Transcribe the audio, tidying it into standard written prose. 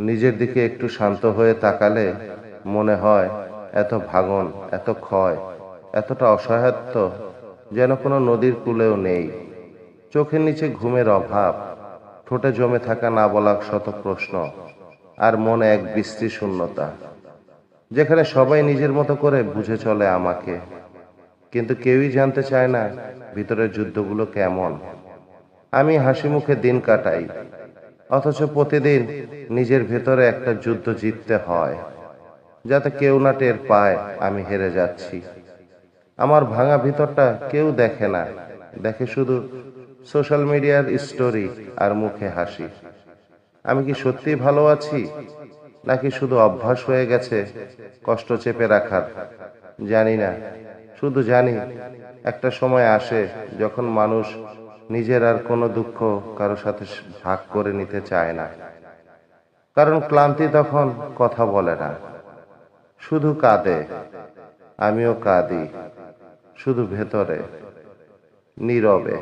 নিজের দিকে একটু শান্ত হয়ে তাকালে মনে হয় এত ভাঙন, এত ক্ষয়, এতটা অসহায়ত্ব যেন কোনো নদীর কূলেও নেই। চোখের নিচে ঘুমের অভাব, ঠোঁটে জমে থাকা না বলা শত প্রশ্ন, আর মনে এক বিশ্রী শূন্যতা, যেখানে সবাই নিজের মতো করে বুঝে চলে আমাকে, কিন্তু কেউই জানতে চায় না ভিতরের যুদ্ধগুলো কেমন। আমি হাসি মুখে দিন কাটাই, অথচ প্রতিদিন নিজের ভেতরে একটা যুদ্ধ জিততে হয়, যাতে কেউ না টের পায় আমি হেরে যাচ্ছি। আমার ভাঙা ভিতরটা কেউ দেখে না, দেখে শুধু সোশ্যাল মিডিয়ার স্টোরি আর মুখে হাসি। আমি কি সত্যি ভালো আছি, নাকি শুধু অভ্যাস হয়ে গেছে কষ্ট চেপে রাখার? জানি না, শুধু জানি একটা সময় আসে যখন মানুষ নিজের আর কোনো দুঃখ কারো সাথে ভাগ করে নিতে চায় না, কারণ ক্লান্তি তখন কথা বলে না, শুধু কাঁদে। আমিও কাঁদি, শুধু ভেতরে, নীরবে।